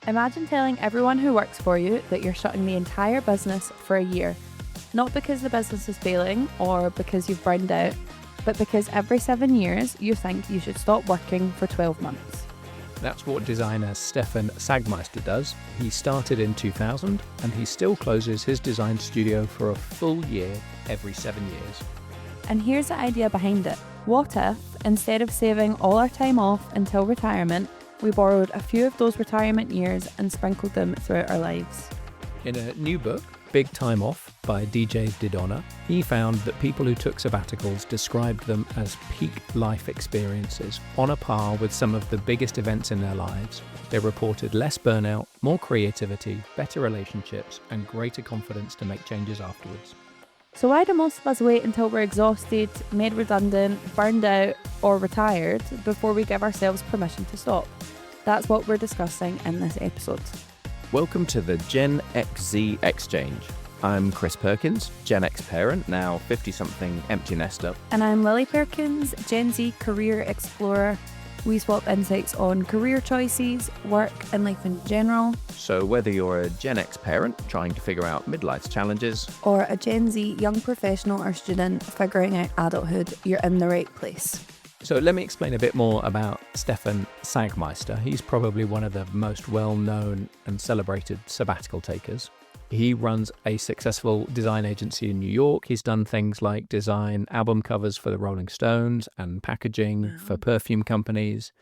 Imagine telling everyone who works for you that you're shutting the entire business for a year. Not because the business is failing or because you've burned out, but because every 7 years you think you should stop working for 12 months. That's what designer Stefan Sagmeister does. He started in 2000 and he still closes his design studio for a full year every 7 years. And here's the idea behind it. What if, instead of saving all our time off until retirement, we borrowed a few of those retirement years and sprinkled them throughout our lives? In a new book, Big Time Off by DJ DiDonna, he found that people who took sabbaticals described them as peak life experiences, on a par with some of the biggest events in their lives. They reported less burnout, more creativity, better relationships, and greater confidence to make changes afterwards. So why do most of us wait until we're exhausted, made redundant, burned out, or retired before we give ourselves permission to stop? That's what we're discussing in this episode. Welcome to the Gen XZ Exchange. I'm Chris Perkins, Gen X parent, now 50-something empty nester. And I'm Lily Perkins, Gen Z career explorer. We swap insights on career choices, work, and life in general. So whether you're a Gen X parent trying to figure out midlife's challenges, or a Gen Z young professional or student figuring out adulthood, you're in the right place. So let me explain a bit more about Stefan Sagmeister. He's probably one of the most well-known and celebrated sabbatical takers. He runs a successful design agency in New York. He's done things like design album covers for the Rolling Stones and packaging for perfume companies.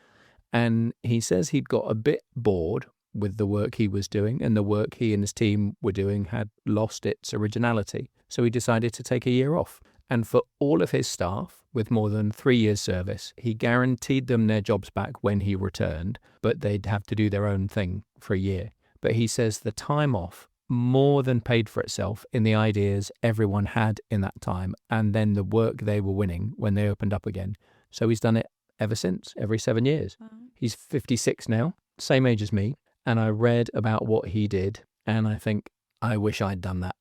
And he says he'd got a bit bored with the work he was doing, and the work he and his team were doing had lost its originality. So he decided to take a year off. And for all of his staff, with more than 3 years service, he guaranteed them their jobs back when he returned, but they'd have to do their own thing for a year. But he says the time off more than paid for itself in the ideas everyone had in that time, and then the work they were winning when they opened up again. So he's done it ever since, every 7 years. He's 56 now, same age as me, and I read about what he did, and I think I wish I'd done that.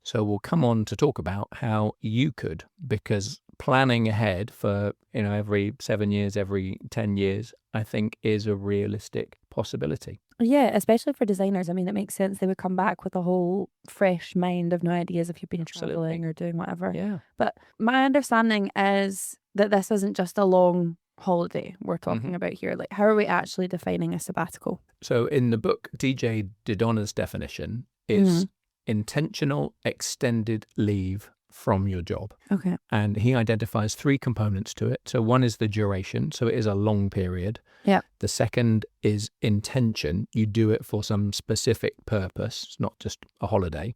So we'll come on to talk about how you could, because planning ahead for, every 7 years, every 10 years, I think is a realistic possibility. Yeah, especially for designers. I mean, it makes sense. They would come back with a whole fresh mind of new ideas if you've been traveling or doing whatever. Yeah. But my understanding is that this isn't just a long holiday we're talking about here. Like, how are we actually defining a sabbatical? So in the book, DJ DiDonna's definition is intentional extended leave from your job. Okay. And he identifies 3 components to it. So one is the duration. So it is a long period. Yeah. The second is intention. You do it for some specific purpose. It's not just a holiday.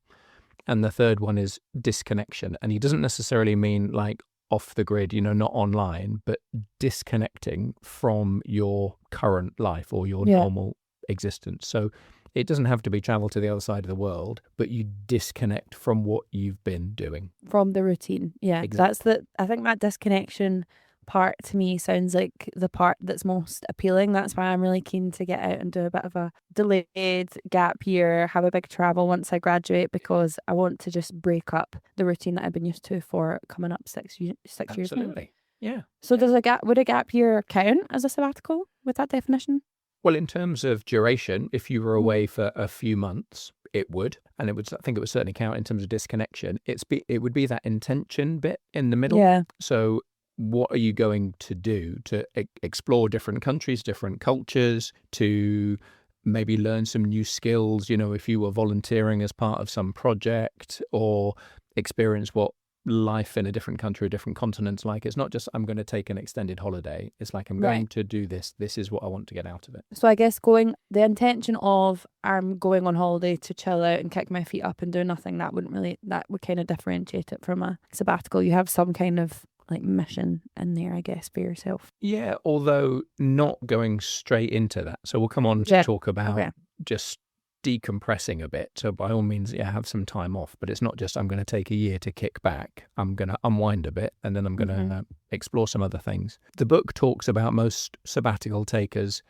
And the third one is disconnection. And he doesn't necessarily mean like off the grid, not online, but disconnecting from your current life or your normal existence. So it doesn't have to be travel to the other side of the world, but you disconnect from what you've been doing. From the routine. Yeah. Exactly. I think that disconnection part to me sounds like the part that's most appealing. That's why I'm really keen to get out and do a bit of a delayed gap year, have a big travel once I graduate, because I want to just break up the routine that I've been used to for coming up 6 years now. Absolutely. Yeah. So would a gap year count as a sabbatical with that definition? Well, in terms of duration, if you were away for a few months, it would. And I think it would certainly count in terms of disconnection. It would be that intention bit in the middle. Yeah. So what are you going to do to explore different countries, different cultures, to maybe learn some new skills, if you were volunteering as part of some project, or experience what life in a different country, a different continent's like. It's not just I'm going to take an extended holiday. It's like I'm going to do this. This is what I want to get out of it. So I guess the intention of I'm going on holiday to chill out and kick my feet up and do nothing, that would kind of differentiate it from a sabbatical. You have some kind of like mission in there, I guess, for yourself. Yeah, although not going straight into that. So we'll come on to talk about just decompressing a bit. So by all means, have some time off, but it's not just I'm going to take a year to kick back. I'm going to unwind a bit, and then I'm going to explore some other things. The book talks about most sabbatical takers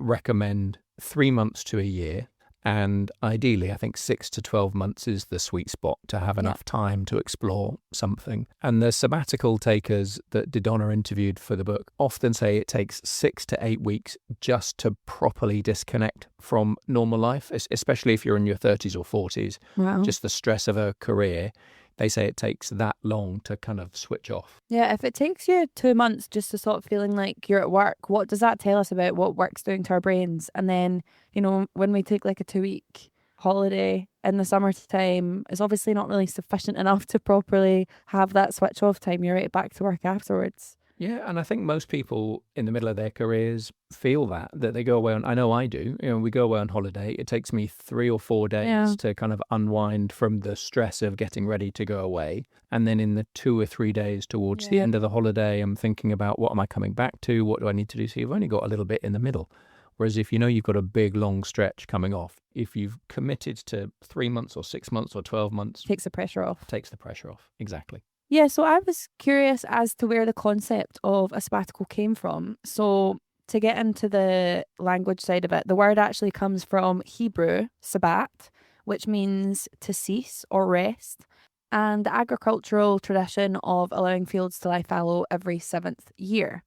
recommend 3 months to a year, And ideally, I think 6 to 12 months is the sweet spot to have enough time to explore something. And the sabbatical takers that DiDonna interviewed for the book often say it takes 6 to 8 weeks just to properly disconnect from normal life, especially if you're in your 30s or 40s. Wow. Just the stress of a career. They say it takes that long to kind of switch off. Yeah, if it takes you 2 months just to stop feeling like you're at work, what does that tell us about what work's doing to our brains? And then, you know, when we take like a 2-week holiday in the summertime, it's obviously not really sufficient enough to properly have that switch off time. You're right back to work afterwards. Yeah, and I think most people in the middle of their careers feel that they go away on, I know I do, you know, we go away on holiday. It takes me 3 or 4 days to kind of unwind from the stress of getting ready to go away. And then in the 2 or 3 days towards the end of the holiday, I'm thinking about what am I coming back to? What do I need to do? So you've only got a little bit in the middle. Whereas if you know you've got a big, long stretch coming off, if you've committed to 3 months or 6 months or 12 months, Takes the pressure off. takes the pressure off. Exactly. Yeah, so I was curious as to where the concept of a sabbatical came from. So to get into the language side of it, the word actually comes from Hebrew, sabbat, which means to cease or rest, and the agricultural tradition of allowing fields to lie fallow every 7th year.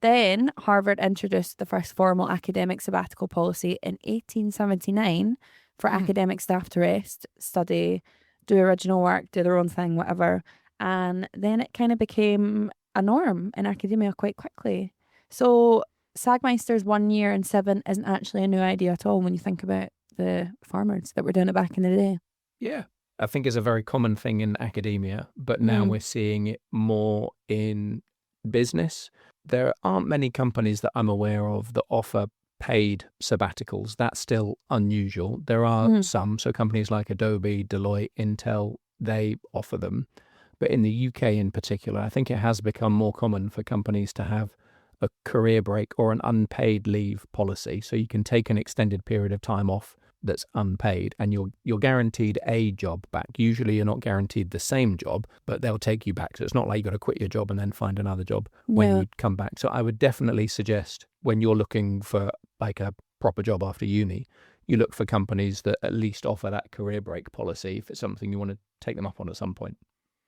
Then Harvard introduced the first formal academic sabbatical policy in 1879 for academic staff to rest, study, do original work, do their own thing, whatever. And then it kind of became a norm in academia quite quickly. So Sagmeister's 1 year and 7 isn't actually a new idea at all when you think about the farmers that were doing it back in the day. Yeah. I think it's a very common thing in academia, but now we're seeing it more in business. There aren't many companies that I'm aware of that offer paid sabbaticals. That's still unusual. There are some, so companies like Adobe, Deloitte, Intel, they offer them. But in the UK in particular, I think it has become more common for companies to have a career break or an unpaid leave policy. So you can take an extended period of time off that's unpaid and you're guaranteed a job back. Usually you're not guaranteed the same job, but they'll take you back. So it's not like you got to quit your job and then find another job when you come back. So I would definitely suggest when you're looking for like a proper job after uni, you look for companies that at least offer that career break policy if it's something you want to take them up on at some point.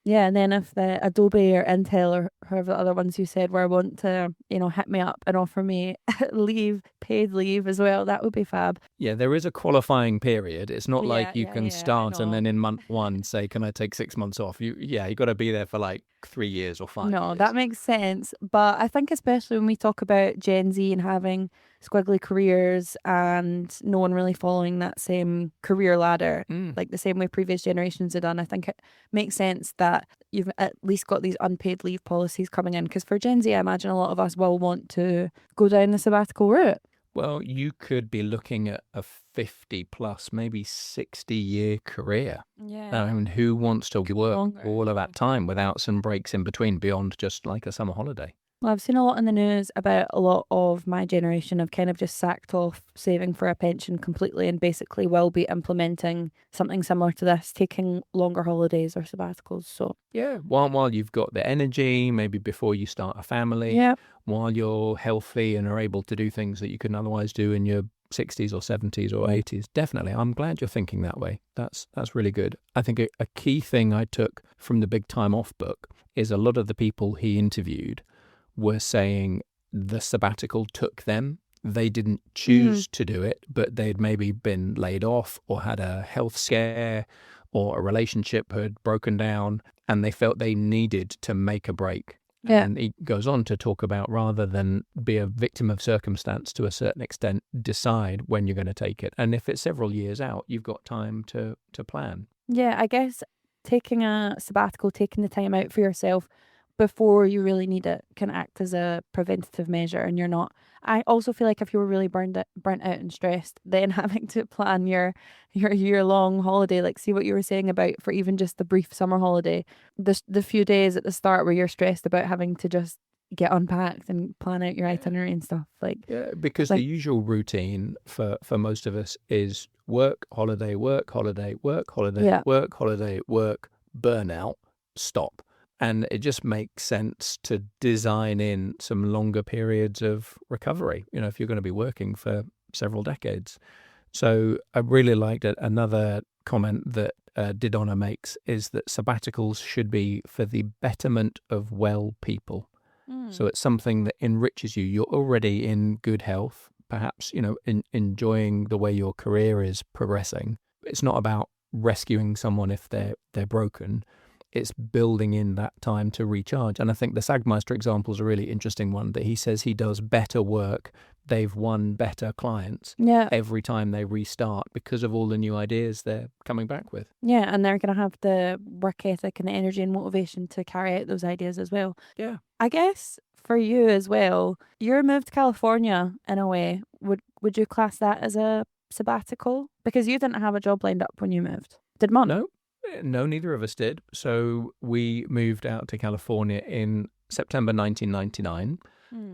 Yeah, and then if the Adobe or Intel or whoever the other ones you said were want to, you know, hit me up and offer me leave, paid leave as well, that would be fab. Yeah, there is a qualifying period. It's not like you can I start and know. then in month 1 say, can I take 6 months off? You got to be there for like 3 years or 5 No, years. that makes sense. But I think especially when we talk about Gen Z and having squiggly careers and no one really following that same career ladder, like the same way previous generations have done, I think it makes sense that you've at least got these unpaid leave policies coming in. Because for Gen Z, I imagine a lot of us will want to go down the sabbatical route. Well, you could be looking at a 50 plus, maybe 60-year career. Yeah. I mean, who wants to work Longer. all of that time without some breaks in between beyond just like a summer holiday? Well, I've seen a lot in the news about a lot of my generation have kind of just sacked off saving for a pension completely and basically will be implementing something similar to this, taking longer holidays or sabbaticals. So Yeah, while you've got the energy, maybe before you start a family, yeah, while you're healthy and are able to do things that you couldn't otherwise do in your 60s or 70s or 80s. Definitely. I'm glad you're thinking that way. That's really good. I think a key thing I took from the Big Time Off book is a lot of the people he interviewed were saying the sabbatical took them. They didn't choose to do it, but they'd maybe been laid off or had a health scare or a relationship had broken down and they felt they needed to make a break. Yeah. And he goes on to talk about rather than be a victim of circumstance to a certain extent, decide when you're going to take it. And if it's several years out, you've got time to plan. Yeah, I guess taking a sabbatical, taking the time out for yourself before you really need it can act as a preventative measure and you're not. I also feel like if you were really burnt out and stressed, then having to plan your year-long holiday, like see what you were saying about for even just the brief summer holiday, the few days at the start where you're stressed about having to just get unpacked and plan out your itinerary and stuff. Yeah, because the usual routine for most of us is work, holiday, work, holiday, work, holiday, work, holiday, work, burnout, stop. And it just makes sense to design in some longer periods of recovery. You know, if you're going to be working for several decades, So I really liked it. Another comment that DiDonna makes is that sabbaticals should be for the betterment of well people. So it's something that enriches you. You're already in good health, perhaps, enjoying the way your career is progressing. It's not about rescuing someone if they're broken. It's building in that time to recharge. And I think the Sagmeister example is a really interesting one, that he says he does better work. They've won better clients every time they restart because of all the new ideas they're coming back with. Yeah, and they're going to have the work ethic and the energy and motivation to carry out those ideas as well. Yeah. I guess for you as well, your move to California, in a way, would you class that as a sabbatical? Because you didn't have a job lined up when you moved. Did Mum? No, neither of us did. So we moved out to California in September 1999.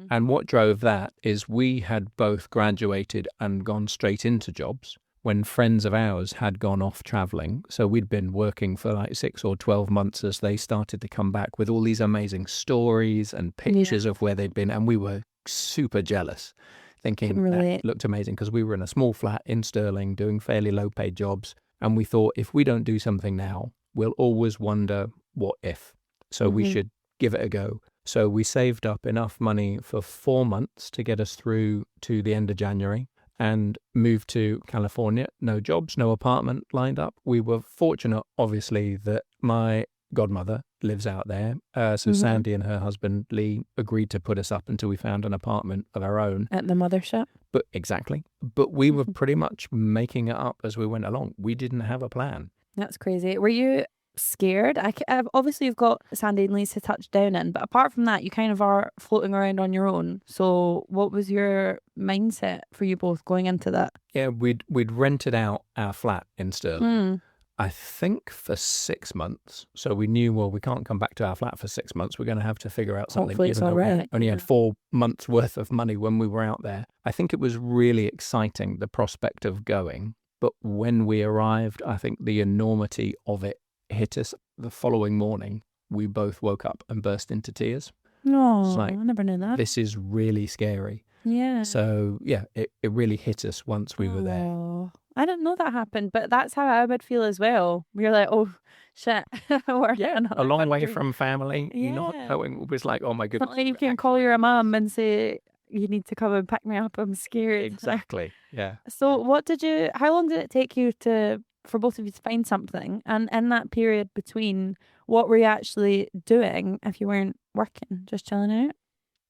And what drove that is we had both graduated and gone straight into jobs when friends of ours had gone off traveling. So we'd been working for like 6 or 12 months as they started to come back with all these amazing stories and pictures of where they'd been. And we were super jealous, thinking that looked amazing because we were in a small flat in Sterling doing fairly low paid jobs. And we thought, if we don't do something now, we'll always wonder what if. So we should give it a go. So we saved up enough money for 4 months to get us through to the end of January and moved to California. No jobs, no apartment lined up. We were fortunate, obviously, that my godmother lives out there. So Sandy and her husband, Lee, agreed to put us up until we found an apartment of our own. At the mothership? Exactly. But we were pretty much making it up as we went along. We didn't have a plan. That's crazy. Were you scared? Obviously, you've got Sandy and Lee to touch down in, but apart from that, you kind of are floating around on your own. So what was your mindset for you both going into that? Yeah, we'd rented out our flat in Sterling. I think for 6 months. So we knew, well, we can't come back to our flat for 6 months. We're going to have to figure out something. Hopefully it's all right. We only had 4 months worth of money when we were out there. I think it was really exciting, the prospect of going. But when we arrived, I think the enormity of it hit us. The following morning, we both woke up and burst into tears. No, I never knew that. This is really scary. Yeah. So, yeah, it really hit us once we were there. I didn't know that happened, but that's how I would feel as well. You're like, oh, shit. We're a long way from family. You're not knowing. It was like, oh, my goodness. Not like you can call your mum and say, you need to come and pick me up. I'm scared. Exactly. Yeah. So how long did it take you for both of you to find something? And in that period between, what were you actually doing if you weren't working, just chilling out?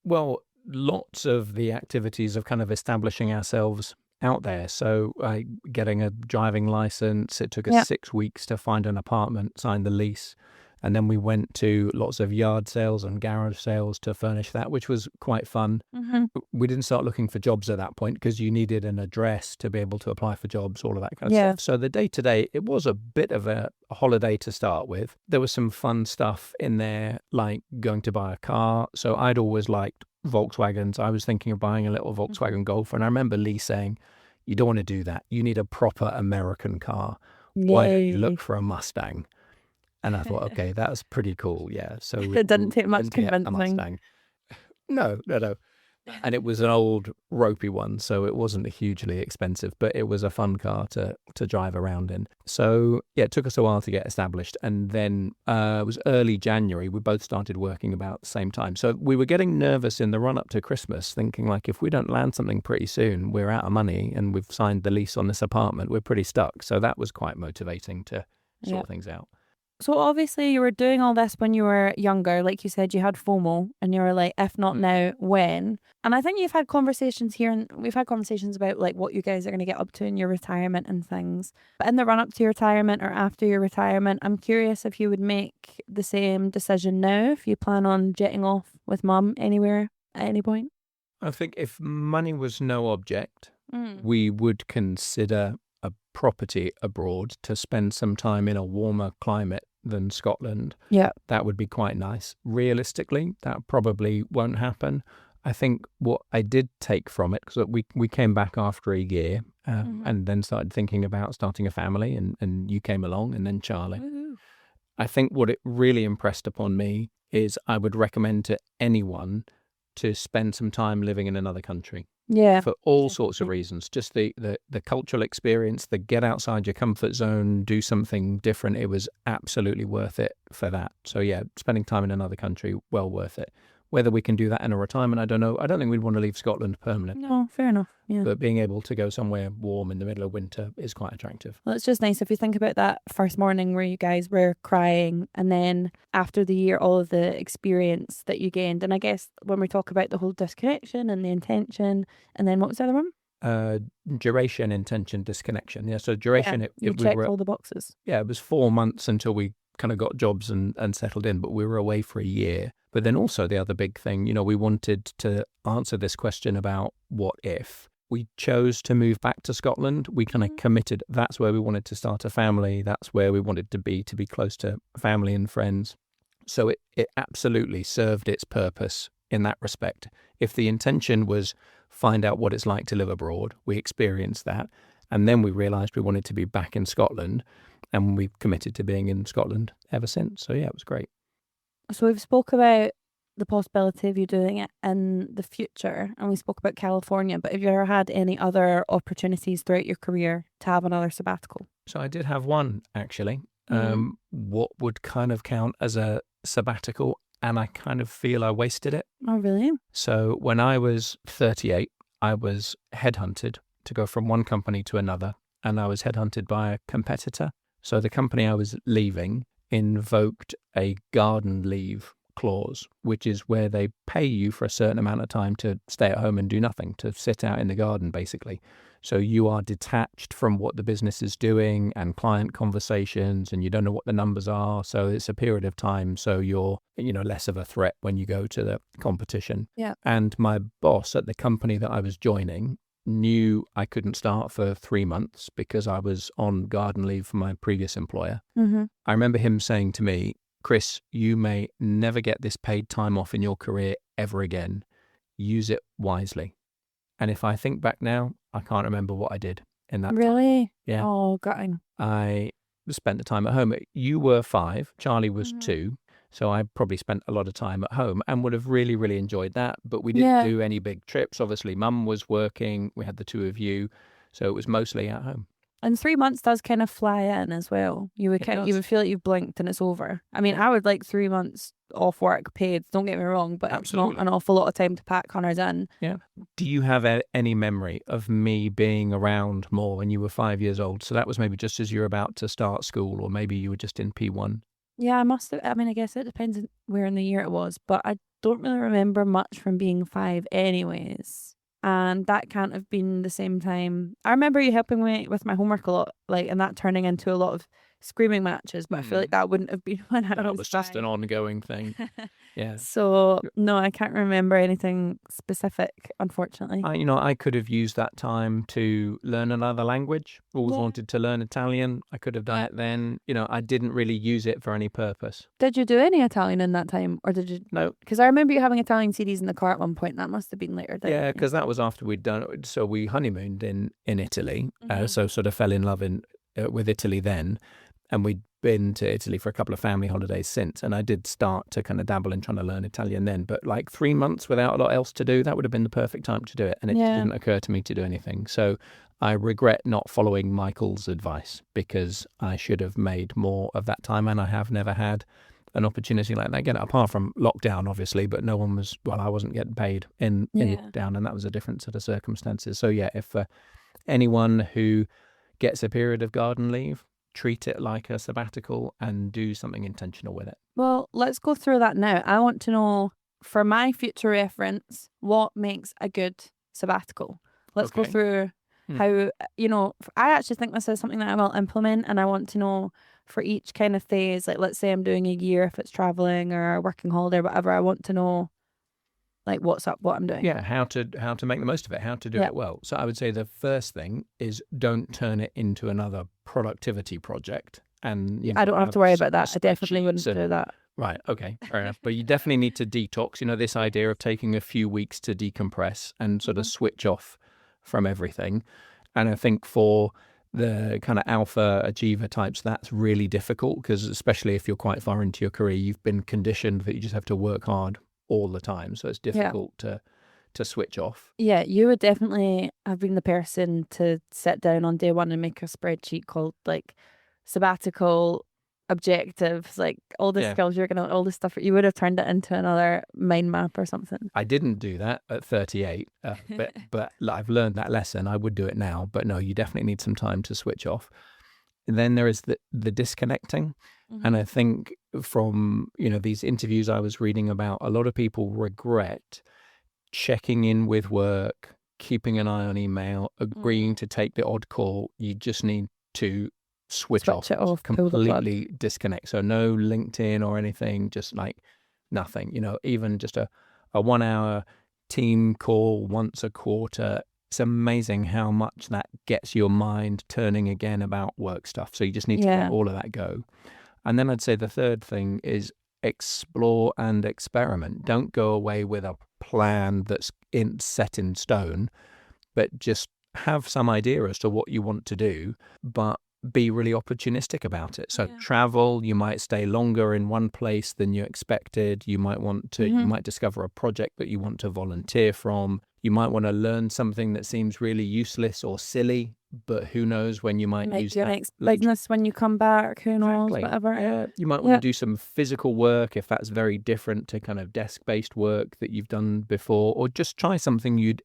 Well, lots of the activities of kind of establishing ourselves out there. So getting a driving license, it took us 6 weeks to find an apartment, sign the lease. And then we went to lots of yard sales and garage sales to furnish that, which was quite fun. We didn't start looking for jobs at that point because you needed an address to be able to apply for jobs, all of that kind of stuff. So the day-to-day, it was a bit of a holiday to start with. There was some fun stuff in there, like going to buy a car. So I'd always liked Volkswagens. I was thinking of buying a little Volkswagen Golf. And I remember Lee saying, you don't want to do that. You need a proper American car. Why don't you look for a Mustang? And I thought, okay, that was pretty cool. Yeah. So it didn't take much convincing. No. And it was an old ropey one, so it wasn't hugely expensive, but it was a fun car to drive around in. So yeah, it took us a while to get established. And then it was early January. We both started working about the same time. So we were getting nervous in the run up to Christmas, thinking like, if we don't land something pretty soon, we're out of money and we've signed the lease on this apartment. We're pretty stuck. So that was quite motivating to sort things out. So obviously you were doing all this when you were younger. Like you said, you had FOMO and you were like, if not now, when? And I think you've had conversations here, and we've had conversations about like what you guys are going to get up to in your retirement and things. But in the run up to your retirement or after your retirement, I'm curious if you would make the same decision now, if you plan on jetting off with Mum anywhere at any point. I think if money was no object, we would consider a property abroad to spend some time in a warmer climate than Scotland. Yeah. That would be quite nice. Realistically, that probably won't happen. I think what I did take from it, because we came back after a year and then started thinking about starting a family, and you came along, and then Charlie. I think what it really impressed upon me is I would recommend to anyone to spend some time living in another country. Yeah. For all sorts of reasons. Just the cultural experience, the get outside your comfort zone, do something different. It was absolutely worth it for that. So yeah, spending time in another country, well worth it. Whether we can do that in a retirement, I don't know. I don't think we'd want to leave Scotland permanently. No, fair enough. Yeah. But being able to go somewhere warm in the middle of winter is quite attractive. Well, it's just nice if you think about that first morning where you guys were crying, and then after the year, all of the experience that you gained. And I guess when we talk about the whole disconnection and the intention, and then what was the other one? Duration, intention, disconnection. Yeah, so duration, you checked all the boxes. Yeah, it was 4 months until we kind of got jobs and settled in, but we were away for a year. But then also the other big thing, we wanted to answer this question about what if. We chose to move back to Scotland. We kind of committed. That's where we wanted to start a family. That's where we wanted to be close to family and friends. So it absolutely served its purpose in that respect. If the intention was find out what it's like to live abroad, we experienced that. And then we realised we wanted to be back in Scotland, and we've committed to being in Scotland ever since. So yeah, it was great. So we've spoke about the possibility of you doing it in the future, and we spoke about California, but have you ever had any other opportunities throughout your career to have another sabbatical? So I did have one, actually. What would kind of count as a sabbatical, and I kind of feel I wasted it. Oh, really? So when I was 38, I was headhunted to go from one company to another, and I was headhunted by a competitor. So the company I was leaving invoked a garden leave clause, which is where they pay you for a certain amount of time to stay at home and do nothing, to sit out in the garden, basically. So you are detached from what the business is doing and client conversations, and you don't know what the numbers are. So it's a period of time. So you're, less of a threat when you go to the competition. Yeah. And my boss at the company that I was joining knew I couldn't start for 3 months because I was on garden leave for my previous employer. I remember him saying to me, Chris, you may never get this paid time off in your career ever again. Use it wisely. And if I think back now, I can't remember what I did in that time. Really? Yeah. Oh, gutting. I spent the time at home. You were 5, Charlie was 2. So I probably spent a lot of time at home and would have really, really enjoyed that. But we didn't do any big trips. Obviously, Mum was working. We had the 2 of you. So it was mostly at home. And 3 months does kind of fly in as well. You would feel like you've blinked and it's over. I mean, I would like 3 months off work paid, don't get me wrong, but Absolutely. It's not an awful lot of time to pack hunters in. Yeah. Do you have any memory of me being around more when you were 5 years old? So that was maybe just as you were about to start school, or maybe you were just in P1. Yeah, I must have. I mean, I guess it depends on where in the year it was, but I don't really remember much from being 5 anyways. And that can't have been the same time. I remember you helping me with my homework a lot, and that turning into a lot of screaming matches, but I feel like that wouldn't have been when I was was just an ongoing thing. Yeah. So no, I can't remember anything specific, unfortunately. I could have used that time to learn another language. Always wanted to learn Italian. I could have done it then. I didn't really use it for any purpose. Did you do any Italian in that time, or did you? No. Because I remember you having Italian CDs in the car at one point. That must have been later. Yeah, because that was after we'd done it. So we honeymooned in Italy. So sort of fell in love with Italy then. And we'd been to Italy for a couple of family holidays since. And I did start to kind of dabble in trying to learn Italian then. But 3 months without a lot else to do, that would have been the perfect time to do it. And it just didn't occur to me to do anything. So I regret not following Michael's advice, because I should have made more of that time. And I have never had an opportunity like that again, apart from lockdown, obviously. But I wasn't getting paid in lockdown. And that was a different set of circumstances. So yeah, if anyone who gets a period of garden leave, treat it like a sabbatical and do something intentional with it. Well, let's go through that now. I want to know, for my future reference, what makes a good sabbatical. Let's go through how, I actually think this is something that I will implement, and I want to know for each kind of phase, let's say I'm doing a year, if it's traveling or a working holiday or whatever, I want to know what's up, what I'm doing. Yeah, how to make the most of it, how to do it well. So I would say the first thing is don't turn it into another productivity project. And I don't have to worry about that. I definitely wouldn't do that. Right, okay, fair enough. But you definitely need to detox, this idea of taking a few weeks to decompress and sort of switch off from everything. And I think for the kind of alpha achiever types, that's really difficult, because especially if you're quite far into your career, you've been conditioned that you just have to work hard all the time. So it's difficult to switch off. Yeah, you would definitely have been the person to sit down on day one and make a spreadsheet called like sabbatical objectives, like all the skills you're gonna, all the stuff. You would have turned it into another mind map or something. I didn't do that at 38, but I've learned that lesson. I would do it now, but no, you definitely need some time to switch off. And then there is the disconnecting. And I think from, these interviews I was reading about, a lot of people regret checking in with work, keeping an eye on email, agreeing to take the odd call. You just need to switch off, completely disconnect. So no LinkedIn or anything, just like nothing, even just a 1 hour team call once a quarter. It's amazing how much that gets your mind turning again about work stuff. So you just need to let all of that go. And then I'd say the third thing is explore and experiment. Don't go away with a plan that's set in stone, but just have some idea as to what you want to do, but be really opportunistic about it. So travel, you might stay longer in one place than you expected. You might want to, you might discover a project that you want to volunteer from. You might want to learn something that seems really useless or silly, but who knows when you might use your that. next business when you come back, who knows, whatever. Yeah. You might want to do some physical work if that's very different to kind of desk-based work that you've done before, or just try something you'd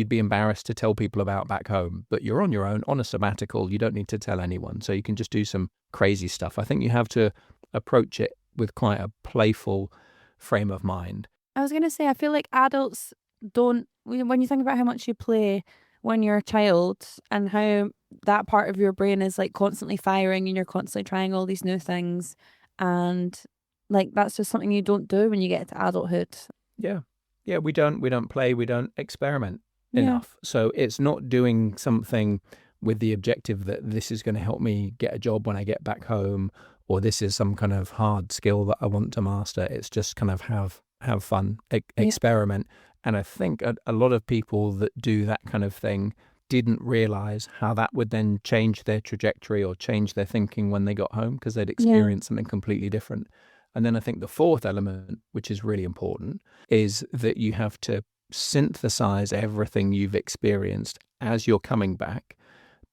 be embarrassed to tell people about back home, but you're on your own, on a sabbatical. You don't need to tell anyone, so you can just do some crazy stuff. I think you have to approach it with quite a playful frame of mind. I was going to say, I feel like adults don't, when you think about how much you play when you're a child and how that part of your brain is like constantly firing and you're constantly trying all these new things, and like that's just something you don't do when you get to adulthood. Yeah, we don't play, we don't experiment enough. So it's not doing something with the objective that this is going to help me get a job when I get back home, or this is some kind of hard skill that I want to master. It's just kind of have fun, experiment. And I think a lot of people that do that kind of thing didn't realize how that would then change their trajectory or change their thinking when they got home, because they'd experienced something completely different. And then I think the fourth element, which is really important, is that you have to synthesize everything you've experienced as you're coming back,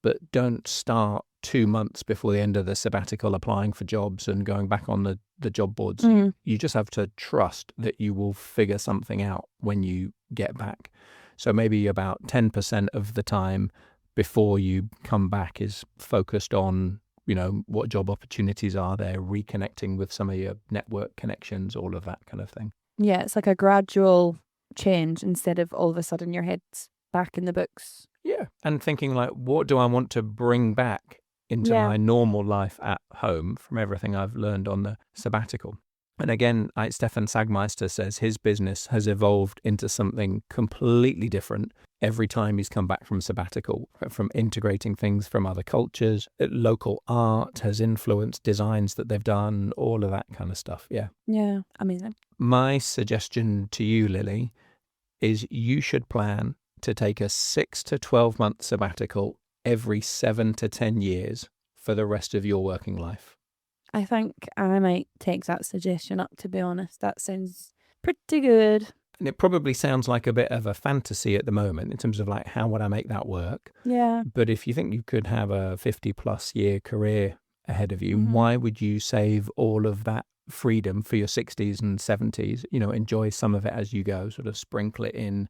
but don't start 2 months before the end of the sabbatical applying for jobs and going back on the job boards. You just have to trust that you will figure something out when you get back. So maybe about 10% of the time before you come back is focused on, what job opportunities are there, reconnecting with some of your network connections, all of that kind of thing. Yeah, it's like a gradual change instead of all of a sudden your head's back in the books. Yeah, and thinking like, what do I want to bring back into my normal life at home from everything I've learned on the sabbatical? And again, like Stefan Sagmeister says, his business has evolved into something completely different every time he's come back from sabbatical, from integrating things from other cultures. Local art has influenced designs that they've done, all of that kind of stuff. Yeah, amazing. My suggestion to you, Lily, is you should plan to take a 6 to 12 month sabbatical every 7 to 10 years for the rest of your working life. I think I might take that suggestion up, to be honest. That sounds pretty good. And it probably sounds like a bit of a fantasy at the moment in terms of like, how would I make that work? Yeah. But if you think you could have a 50 plus year career ahead of you, why would you save all of that freedom for your 60s and 70s? Enjoy some of it as you go, sort of sprinkle it in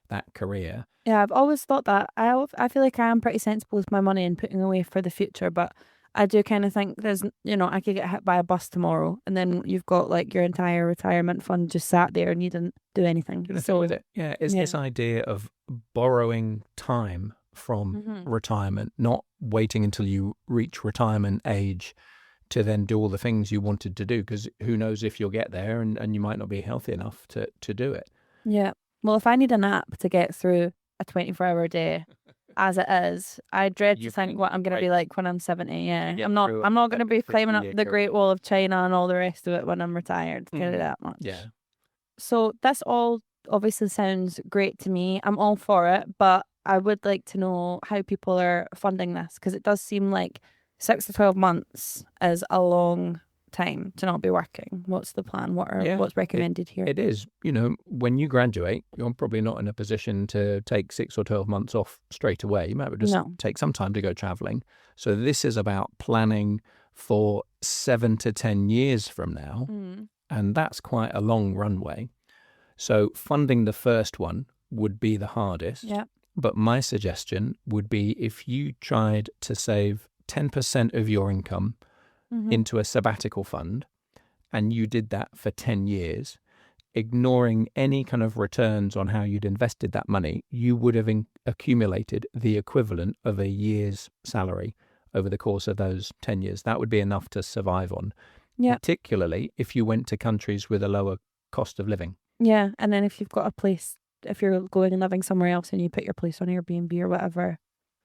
that career. Yeah, I've always thought that. I feel like I am pretty sensible with my money and putting away for the future, but I do kind of think there's, I could get hit by a bus tomorrow and then you've got like your entire retirement fund just sat there and you didn't do anything. So with it, it's this idea of borrowing time from retirement, not waiting until you reach retirement age to then do all the things you wanted to do, because who knows if you'll get there and you might not be healthy enough to do it. Yeah. Well, if I need a nap to get through a 24-hour day as it is, I dread to think what I'm going to be like when I'm 70. Yeah. I'm not going to be climbing up the Great Wall of China and all the rest of it when I'm retired. Tell you that much. Yeah. So this all obviously sounds great to me. I'm all for it, but I would like to know how people are funding this, because it does seem like 6 to 12 months is a long time to not be working? What's the plan? What's recommended here? It is. When you graduate, you're probably not in a position to take 6 or 12 months off straight away. You might just take some time to go traveling. So this is about planning for 7 to 10 years from now. And that's quite a long runway. So funding the first one would be the hardest. Yeah. But my suggestion would be if you tried to save 10% of your income into a sabbatical fund, and you did that for 10 years, ignoring any kind of returns on how you'd invested that money, you would have accumulated the equivalent of a year's salary over the course of those 10 years. That would be enough to survive on, particularly if you went to countries with a lower cost of living. Yeah, and then if you've got a place, if you're going and living somewhere else and you put your place on Airbnb or whatever.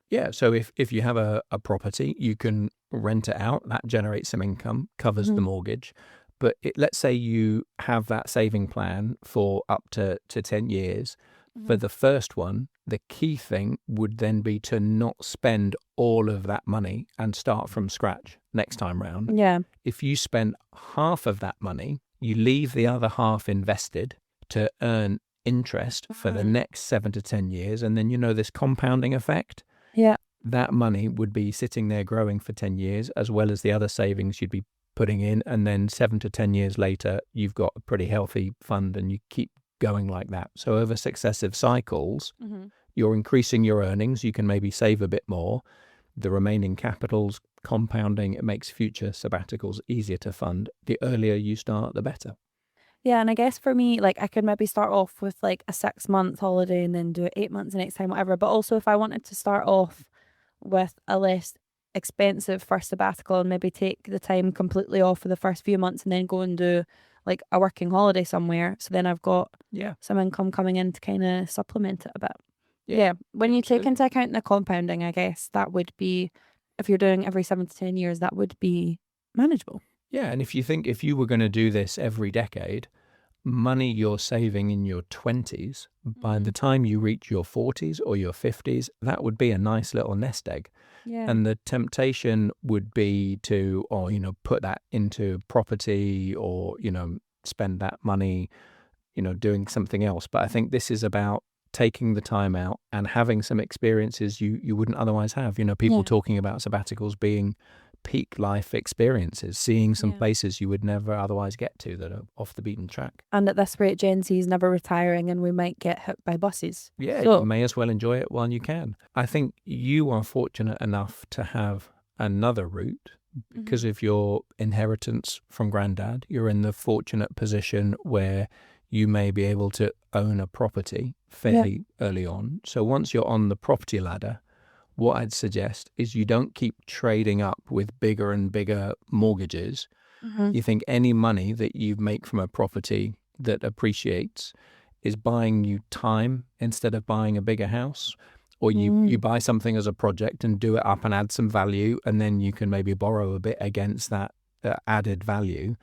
Yeah, so if you have a property, you can rent it out. That generates some income, covers the mortgage. But let's say you have that saving plan for up to 10 years. For the first one, the key thing would then be to not spend all of that money and start from scratch next time round. Yeah. If you spend half of that money, you leave the other half invested to earn interest for the next 7 to 10 years. And then, this compounding effect. Yeah. That money would be sitting there growing for 10 years, as well as the other savings you'd be putting in. And then 7 to 10 years later, you've got a pretty healthy fund and you keep going like that. So over successive cycles, you're increasing your earnings. You can maybe save a bit more. The remaining capital's compounding. It makes future sabbaticals easier to fund. The earlier you start, the better. Yeah, and I guess for me, I could maybe start off with a 6-month holiday and then do it 8 months the next time, whatever. But also if I wanted to start off with a less expensive first sabbatical and maybe take the time completely off for the first few months and then go and do a working holiday somewhere. So then I've got some income coming in to kind of supplement it a bit. Yeah. When you take into account the compounding, I guess that would be, if you're doing every 7 to 10 years, that would be manageable. Yeah, and if you were going to do this every decade, money you're saving in your 20s, by the time you reach your 40s or your 50s, that would be a nice little nest egg. Yeah. And the temptation would be to, put that into property or, spend that money, doing something else. But I think this is about taking the time out and having some experiences you wouldn't otherwise have. People talking about sabbaticals being peak life experiences, seeing some places you would never otherwise get to that are off the beaten track. And at this rate, Gen Z is never retiring and we might get hit by buses. Yeah, you may as well enjoy it while you can. I think you are fortunate enough to have another route because of your inheritance from granddad. You're in the fortunate position where you may be able to own a property fairly early on. So once you're on the property ladder, what I'd suggest is you don't keep trading up with bigger and bigger mortgages. You think any money that you make from a property that appreciates is buying you time instead of buying a bigger house. Or you buy something as a project and do it up and add some value, and then you can maybe borrow a bit against that added value.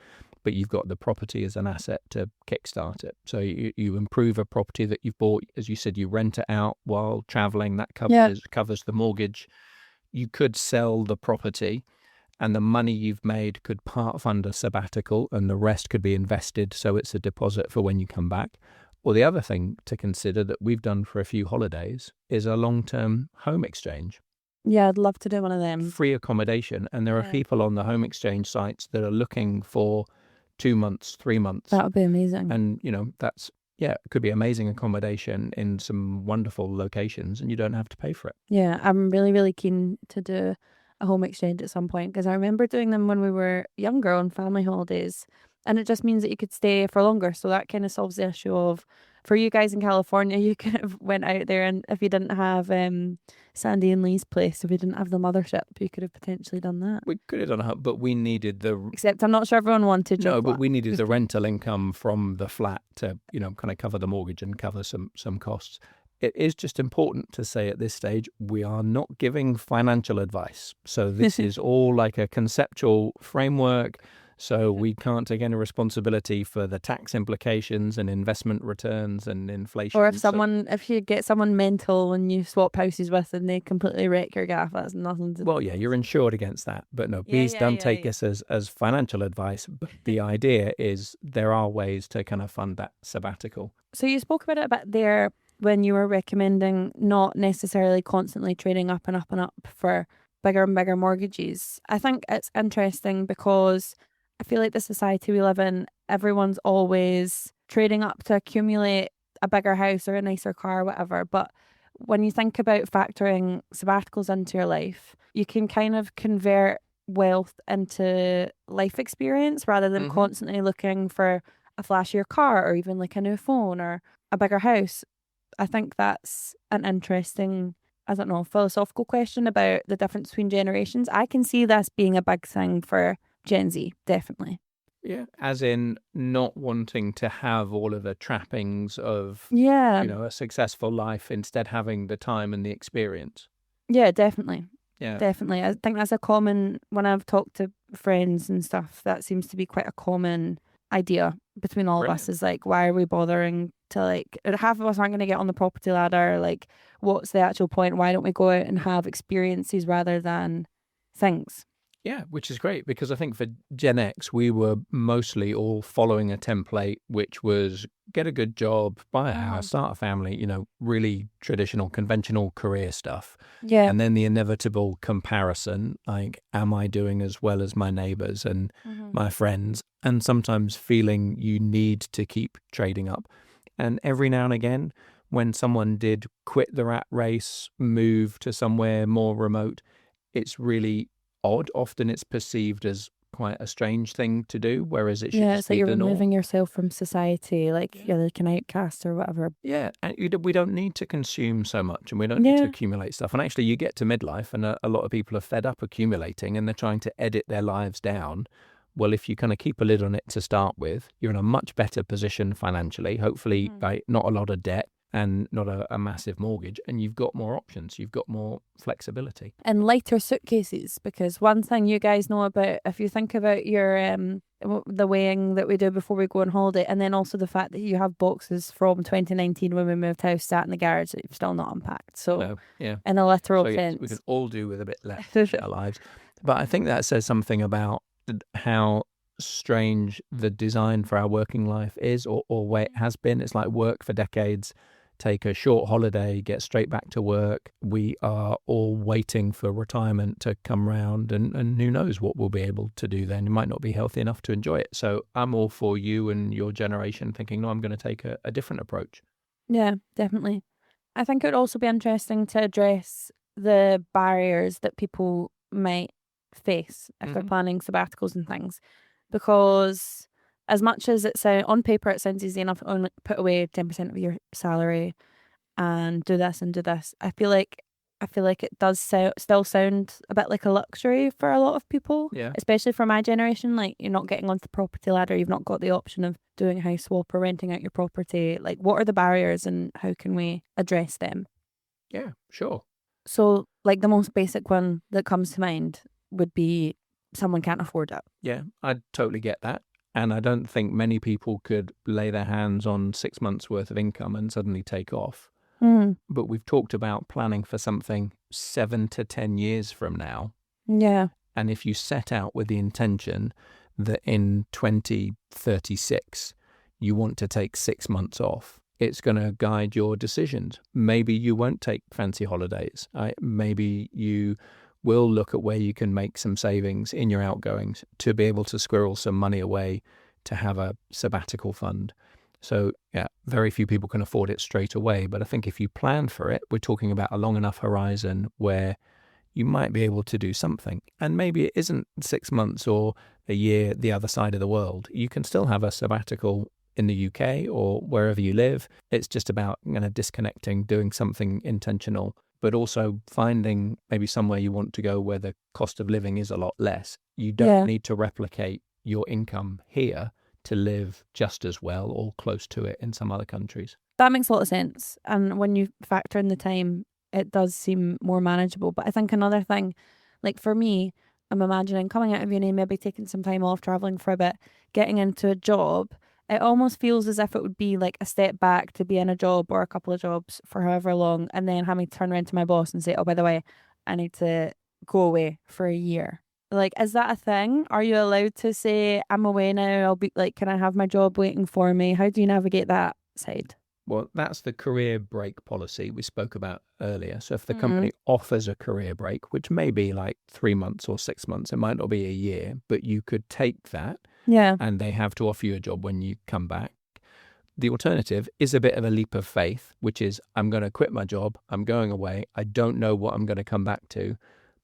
But you've got the property as an asset to kickstart it. So you improve a property that you've bought. As you said, you rent it out while traveling. That covers the mortgage. You could sell the property and the money you've made could part fund a sabbatical and the rest could be invested so it's a deposit for when you come back. Or the other thing to consider that we've done for a few holidays is a long-term home exchange. Yeah, I'd love to do one of them. Free accommodation. And there are people on the home exchange sites that are looking for 2 months, 3 months. That would be amazing. And, it could be amazing accommodation in some wonderful locations and you don't have to pay for it. Yeah, I'm really, really keen to do a home exchange at some point because I remember doing them when we were younger on family holidays. And it just means that you could stay for longer. So that kind of solves the issue of, for you guys in California, you kind of went out there and if you didn't have Sandy and Lee's place, if you didn't have the mothership, you could have potentially done that. We could have done that, but we needed Except I'm not sure everyone wanted No, but we needed the rental income from the flat to, kind of cover the mortgage and cover some costs. It is just important to say at this stage, we are not giving financial advice. So this is all like a conceptual framework. So we can't take any responsibility for the tax implications and investment returns and inflation. Or if you get someone mental and you swap houses with and they completely wreck your gaff, that's nothing to... Well, yeah, you're insured against that. But no, please don't take this as financial advice. But the idea is there are ways to kind of fund that sabbatical. So you spoke about it a bit there when you were recommending not necessarily constantly trading up and up and up for bigger and bigger mortgages. I think it's interesting because I feel like the society we live in, everyone's always trading up to accumulate a bigger house or a nicer car or whatever. But when you think about factoring sabbaticals into your life, you can kind of convert wealth into life experience rather than constantly looking for a flashier car or even like a new phone or a bigger house. I think that's an interesting, I don't know, philosophical question about the difference between generations. I can see this being a big thing for Gen Z, definitely. Yeah, as in not wanting to have all of the trappings of, a successful life, instead having the time and the experience. Yeah, definitely. Yeah. Definitely. I think that's a common, when I've talked to friends and stuff, that seems to be quite a common idea between all of us, is like, why are we bothering to, like, half of us aren't going to get on the property ladder, like, what's the actual point? Why don't we go out and have experiences rather than things? Yeah, which is great, because I think for Gen X, we were mostly all following a template, which was get a good job, buy a house, start a family, really traditional, conventional career stuff. Yeah. And then the inevitable comparison, like, am I doing as well as my neighbors and my friends? And sometimes feeling you need to keep trading up. And every now and again, when someone did quit the rat race, move to somewhere more remote, it's really odd. Often it's perceived as quite a strange thing to do, whereas it should it's like be you're the norm. removing yourself from society, like you're like an outcast or whatever. Yeah, and we don't need to consume so much, and we don't need to accumulate stuff. And actually, you get to midlife, and a lot of people are fed up accumulating, and they're trying to edit their lives down. Well, if you kind of keep a lid on it to start with, you're in a much better position financially, hopefully, by not a lot of debt and not a massive mortgage, and you've got more options, you've got more flexibility. And lighter suitcases, because one thing you guys know about, if you think about your the weighing that we do before we go on holiday, and then also the fact that you have boxes from 2019 when we moved house sat in the garage that you've still not unpacked. So in a literal sense. We could all do with a bit less in our lives. But I think that says something about how strange the design for our working life is, or where it has been. It's like work for decades, take a short holiday, get straight back to work. We are all waiting for retirement to come round, and who knows what we'll be able to do then. You might not be healthy enough to enjoy it. So I'm all for you and your generation thinking, no, I'm going to take a different approach. Yeah, definitely. I think it would also be interesting to address the barriers that people might face if they're planning sabbaticals and things, because as much as it sounds on paper, it sounds easy enough to only put away 10% of your salary and do this and do this. I feel like it does still sound a bit like a luxury for a lot of people, especially for my generation. Like, you're not getting onto the property ladder, you've not got the option of doing a house swap or renting out your property. Like, what are the barriers and how can we address them? Yeah, sure. So, like, the most basic one that comes to mind would be someone can't afford it. Yeah, I totally get that. And I don't think many people could lay their hands on 6 months worth of income and suddenly take off. But we've talked about planning for something 7 to 10 years from now. Yeah. And if you set out with the intention that in 2036 you want to take 6 months off, it's going to guide your decisions. Maybe you won't take fancy holidays. Maybe you will look at where you can make some savings in your outgoings to be able to squirrel some money away to have a sabbatical fund. So, yeah, very few people can afford it straight away. But I think if you plan for it, we're talking about a long enough horizon where you might be able to do something. And maybe it isn't 6 months or a year the other side of the world. You can still have a sabbatical in the UK or wherever you live. It's just about disconnecting, doing something intentional, but also finding maybe somewhere you want to go where the cost of living is a lot less. You don't need to replicate your income here to live just as well or close to it in some other countries. That makes a lot of sense. And when you factor in the time, it does seem more manageable. But I think another thing, like for me, I'm imagining coming out of uni, maybe taking some time off, traveling for a bit, getting into a job, it almost feels as if it would be like a step back to be in a job or a couple of jobs for however long, and then having to turn around to my boss and say, oh, by the way, I need to go away for a year. Like, is that a thing? Are you allowed to say, I'm away now? I'll be like, can I have my job waiting for me? How do you navigate that side? Well, that's the career break policy we spoke about earlier. So if the Mm. company offers a career break, which may be like 3 months or 6 months, it might not be a year, but you could take that Yeah. and they have to offer you a job when you come back. The alternative is a bit of a leap of faith, which is I'm going to quit my job. I'm going away. I don't know what I'm going to come back to.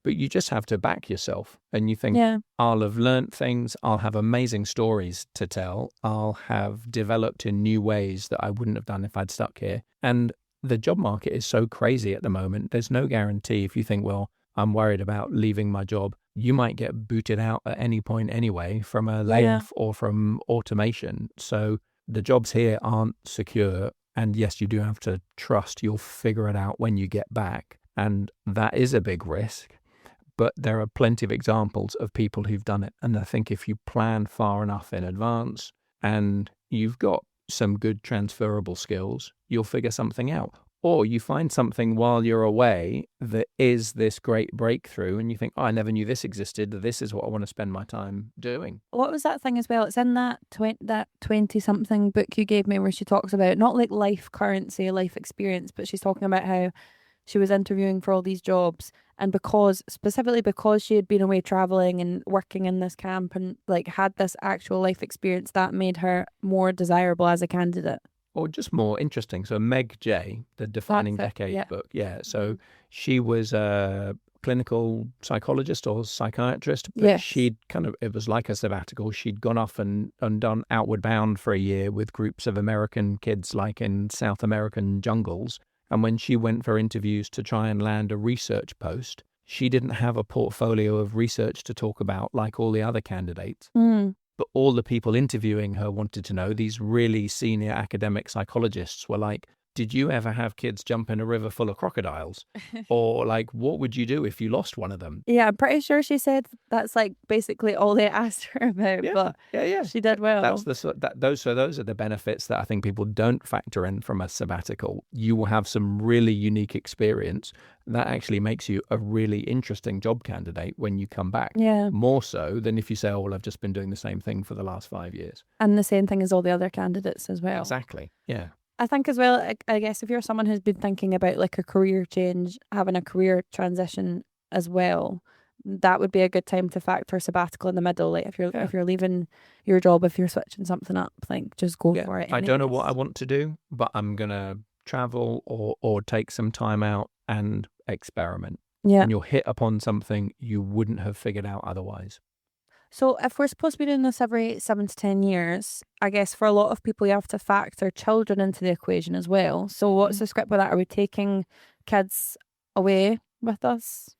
But you just have to back yourself and you think, Yeah. I'll have learnt things. I'll have amazing stories to tell. I'll have developed in new ways that I wouldn't have done if I'd stuck here. And the job market is so crazy at the moment. There's no guarantee if you think, well, I'm worried about leaving my job. You might get booted out at any point anyway from a layoff or from automation. So the jobs here aren't secure. And yes, you do have to trust you'll figure it out when you get back. And that is a big risk. But there are plenty of examples of people who've done it. And I think if you plan far enough in advance and you've got some good transferable skills, you'll figure something out. Or you find something while you're away that is this great breakthrough and you think, oh, I never knew this existed. This is what I want to spend my time doing. What was that thing as well? It's in that 20-something book you gave me where she talks about not like life currency, life experience, but she's talking about how she was interviewing for all these jobs, and specifically because she had been away traveling and working in this camp and like had this actual life experience, that made her more desirable as a candidate. Or just more interesting. So Meg J, the Defining Decade book. Yeah. So she was a clinical psychologist or psychiatrist, but she'd it was like a sabbatical. She'd gone off and done Outward Bound for a year with groups of American kids, like in South American jungles. And when she went for interviews to try and land a research post, she didn't have a portfolio of research to talk about like all the other candidates. But all the people interviewing her wanted to know, these really senior academic psychologists were like, did you ever have kids jump in a river full of crocodiles? Or like, what would you do if you lost one of them? Yeah, I'm pretty sure she said that's like basically all they asked her about, but she did well. Those are the benefits that I think people don't factor in from a sabbatical. You will have some really unique experience that actually makes you a really interesting job candidate when you come back. Yeah. More so than if you say, oh, well, I've just been doing the same thing for the last 5 years. And the same thing as all the other candidates as well. Exactly. Yeah. I think as well, I guess if you're someone who's been thinking about like a career change, having a career transition as well, that would be a good time to factor sabbatical in the middle. Like if you're leaving your job, if you're switching something up, like just go for it. I don't know what I want to do, but I'm going to travel or take some time out and experiment. Yeah. And you'll hit upon something you wouldn't have figured out otherwise. So if we're supposed to be doing this every 7 to 10 years, I guess for a lot of people, you have to factor children into the equation as well. So what's the script with that? Are we taking kids away with us?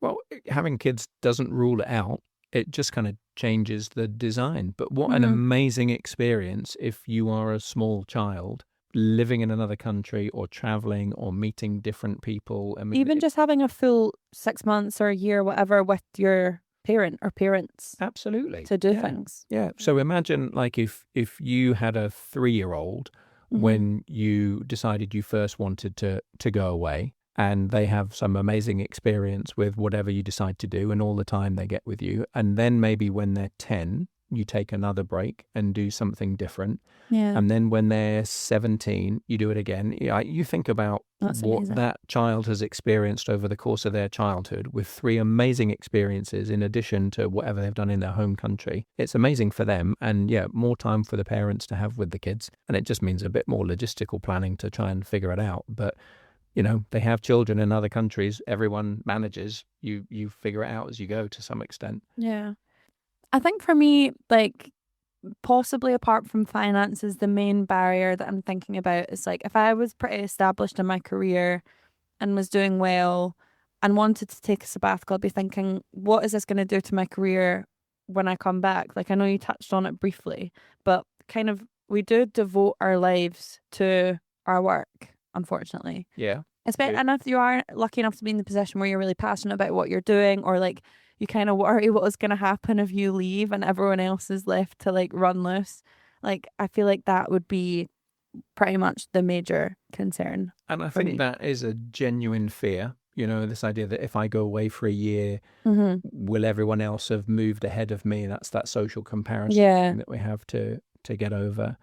Well, having kids doesn't rule it out. It just kind of changes the design. But what an amazing experience if you are a small child living in another country or traveling or meeting different people. I mean, even just having a full 6 months or a year, whatever, with your parent or parents. Absolutely. To do things. Yeah. So imagine like if you had a 3-year-old when you decided you first wanted to go away, and they have some amazing experience with whatever you decide to do and all the time they get with you. And then maybe when they're 10, you take another break and do something different. Yeah. And then when they're 17, you do it again. You think about what that child has experienced over the course of their childhood with 3 amazing experiences in addition to whatever they've done in their home country. It's amazing for them. And more time for the parents to have with the kids. And it just means a bit more logistical planning to try and figure it out. But they have children in other countries. Everyone manages. You figure it out as you go to some extent. Yeah. I think for me, like, possibly apart from finances, the main barrier that I'm thinking about is like if I was pretty established in my career and was doing well and wanted to take a sabbatical, I'd be thinking, what is this going to do to my career when I come back? Like, I know you touched on it briefly, but kind of we do devote our lives to our work, unfortunately. Yeah. And if you are lucky enough to be in the position where you're really passionate about what you're doing, or like you kind of worry what is going to happen if you leave and everyone else is left to like run loose, like I feel like that would be pretty much the major concern. And I think that is a genuine fear, this idea that if I go away for a year, will everyone else have moved ahead of me? That's that social comparison that we have to get over.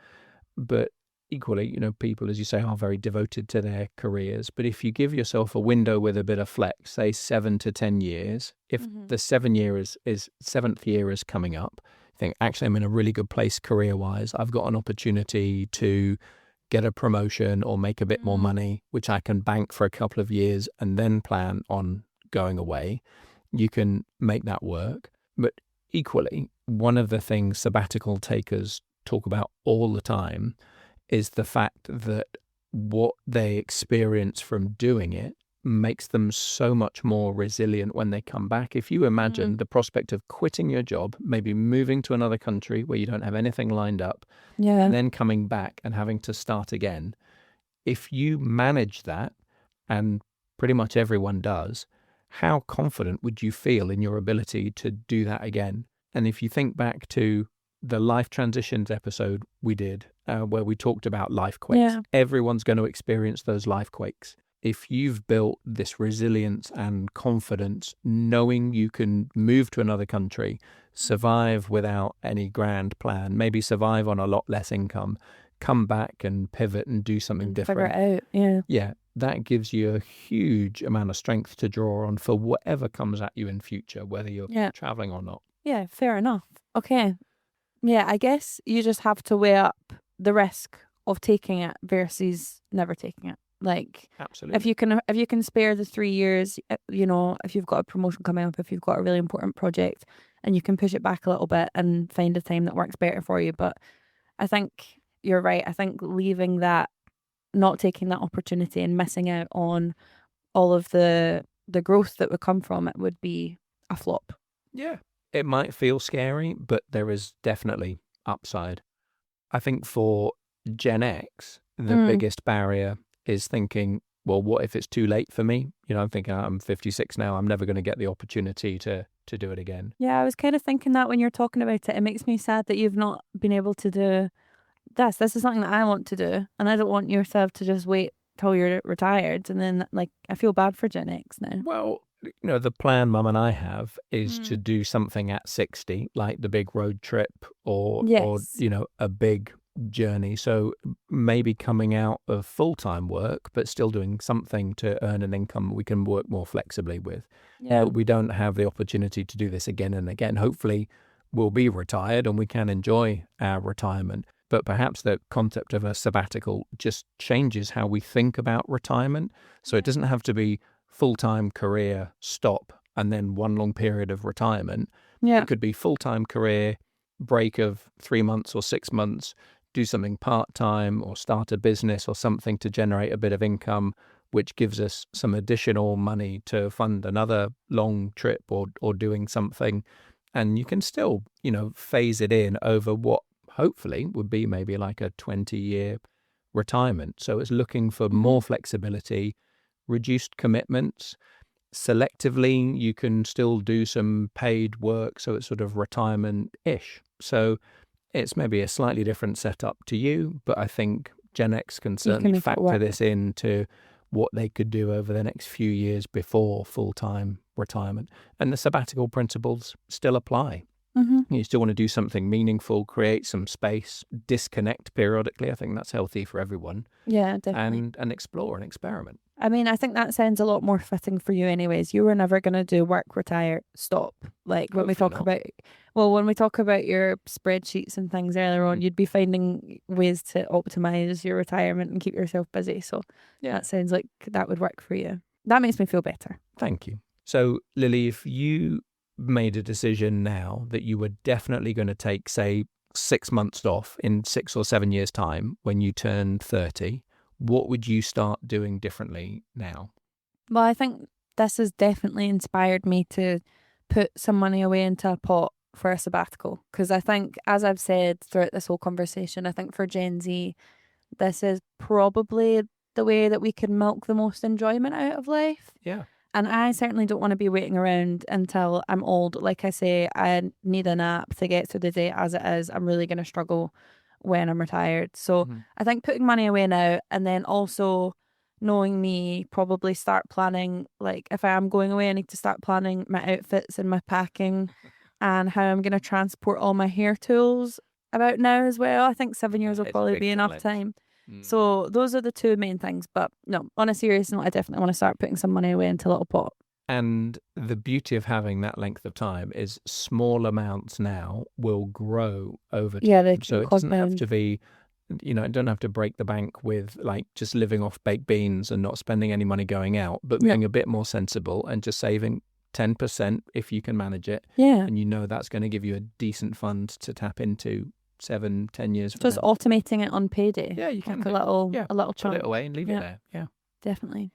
But equally, people, as you say, are very devoted to their careers. But if you give yourself a window with a bit of flex, say 7 to 10 years, if the 7th year is coming up, you think, actually, I'm in a really good place career-wise. I've got an opportunity to get a promotion or make a bit more money, which I can bank for a couple of years and then plan on going away. You can make that work. But equally, one of the things sabbatical takers talk about all the time is the fact that what they experience from doing it makes them so much more resilient when they come back. If you imagine the prospect of quitting your job, maybe moving to another country where you don't have anything lined up, and then coming back and having to start again, if you manage that, and pretty much everyone does, how confident would you feel in your ability to do that again? And if you think back to the life transitions episode we did, where we talked about life quakes, everyone's going to experience those life quakes. If you've built this resilience and confidence, knowing you can move to another country, survive without any grand plan, maybe survive on a lot less income, come back and pivot and do something different. Figure it out, Yeah, that gives you a huge amount of strength to draw on for whatever comes at you in future, whether you're traveling or not. Yeah, fair enough. Okay. Yeah, I guess you just have to weigh up the risk of taking it versus never taking it. Like, absolutely, if you can spare the 3 years, if you've got a promotion coming up, if you've got a really important project, and you can push it back a little bit and find a time that works better for you. But I think you're right. I think leaving that, not taking that opportunity and missing out on all of the growth that would come from it would be a flop. Yeah, it might feel scary, but there is definitely upside. I think for Gen X, the biggest barrier is thinking, well, what if it's too late for me? I'm thinking, I'm 56 now. I'm never going to get the opportunity to do it again. Yeah, I was kind of thinking that when you're talking about it. It makes me sad that you've not been able to do this. This is something that I want to do, and I don't want yourself to just wait till you're retired. And then, like, I feel bad for Gen X now. Well, the plan Mum and I have is to do something at 60, like the big road trip or a big journey. So maybe coming out of full-time work, but still doing something to earn an income we can work more flexibly with. Yeah. But we don't have the opportunity to do this again and again. Hopefully we'll be retired and we can enjoy our retirement. But perhaps the concept of a sabbatical just changes how we think about retirement. So it doesn't have to be full-time career stop and then one long period of retirement. Yeah. It could be full-time career, break of 3 months or 6 months, do something part-time or start a business or something to generate a bit of income, which gives us some additional money to fund another long trip or doing something. And you can still, phase it in over what hopefully would be maybe like a 20-year retirement. So it's looking for more flexibility, reduced commitments. Selectively, you can still do some paid work, so it's sort of retirement-ish. So it's maybe a slightly different setup to you, but I think Gen X can certainly factor this into what they could do over the next few years before full-time retirement. And the sabbatical principles still apply. You still want to do something meaningful, create some space, disconnect periodically. I think that's healthy for everyone. Yeah, definitely. And explore and experiment. I mean, I think that sounds a lot more fitting for you anyways. You were never going to do work, retire, stop. Like when we talk about your spreadsheets and things earlier on, you'd be finding ways to optimize your retirement and keep yourself busy. So that sounds like that would work for you. That makes me feel better. Thank you. So Lily, if you made a decision now that you were definitely going to take, say, 6 months off in 6 or 7 years' time when you turn 30, what would you start doing differently now? Well, I think this has definitely inspired me to put some money away into a pot for a sabbatical. Because I think, as I've said throughout this whole conversation, I think for Gen Z, this is probably the way that we can milk the most enjoyment out of life. Yeah. And I certainly don't want to be waiting around until I'm old. Like I say, I need a nap to get through the day as it is. I'm really going to struggle when I'm retired. So I think putting money away now, and then also knowing me, probably start planning, like if I am going away, I need to start planning my outfits and my packing and how I'm going to transport all my hair tools about now as well. I think 7 years will It's a probably big be enough challenge. time. So those are the two main things. But no, on a serious note, I definitely want to start putting some money away into a little pot. And the beauty of having that length of time is small amounts now will grow over time. Yeah, they So it doesn't have compound. to be, you know, it don't have to break the bank with like just living off baked beans and not spending any money going out, but Yeah. being a bit more sensible and just saving 10% if you can manage it. Yeah. And you know that's going to give you a decent fund to tap into 7-10 years from Just now. automating it on payday. Yeah, you can like do. a little Put chunk. it away and leave Yeah. it there. Yeah. Definitely.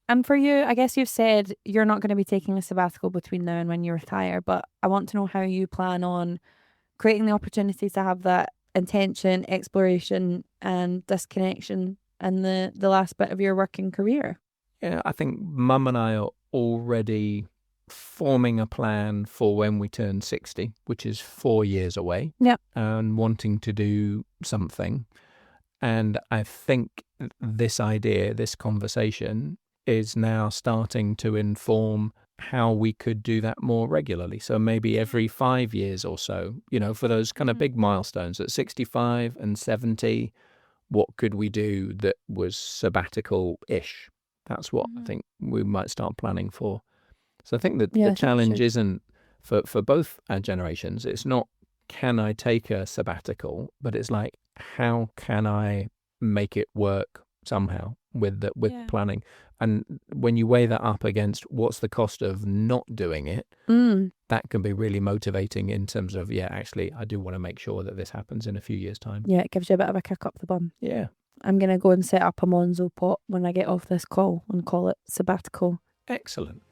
And for you, I guess you've said you're not going to be taking a sabbatical between now and when you retire, but I want to know how you plan on creating the opportunities to have that intention, exploration and disconnection in the last bit of your working career. Yeah, I think Mum and I are already forming a plan for when we turn 60, which is 4 years away. Yeah. And wanting to do something. And I think this idea, this conversation is now starting to inform how we could do that more regularly. So maybe every 5 years or so, you know, for those kind of big milestones at 65 and 70, what could we do that was sabbatical-ish? That's what I think we might start planning for. So I think that Yeah, I the think we challenge should. isn't for both our generations. It's not, can I take a sabbatical, but it's like, how can I make it work somehow with Yeah. planning? And when you weigh that up against what's the cost of not doing it, that can be really motivating in terms of, yeah, actually, I do want to make sure that this happens in a few years' time. Yeah, it gives you a bit of a kick up the bum. Yeah. I'm going to go and set up a Monzo pot when I get off this call and call it Sabbatical. Excellent.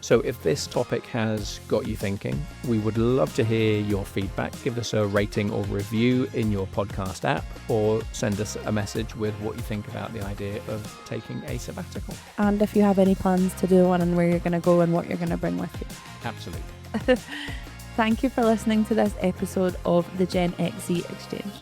So if this topic has got you thinking, we would love to hear your feedback. Give us a rating or review in your podcast app, or send us a message with what you think about the idea of taking a sabbatical. And if you have any plans to do one and where you're going to go and what you're going to bring with you. Absolutely. Thank you for listening to this episode of the Gen XZ Exchange.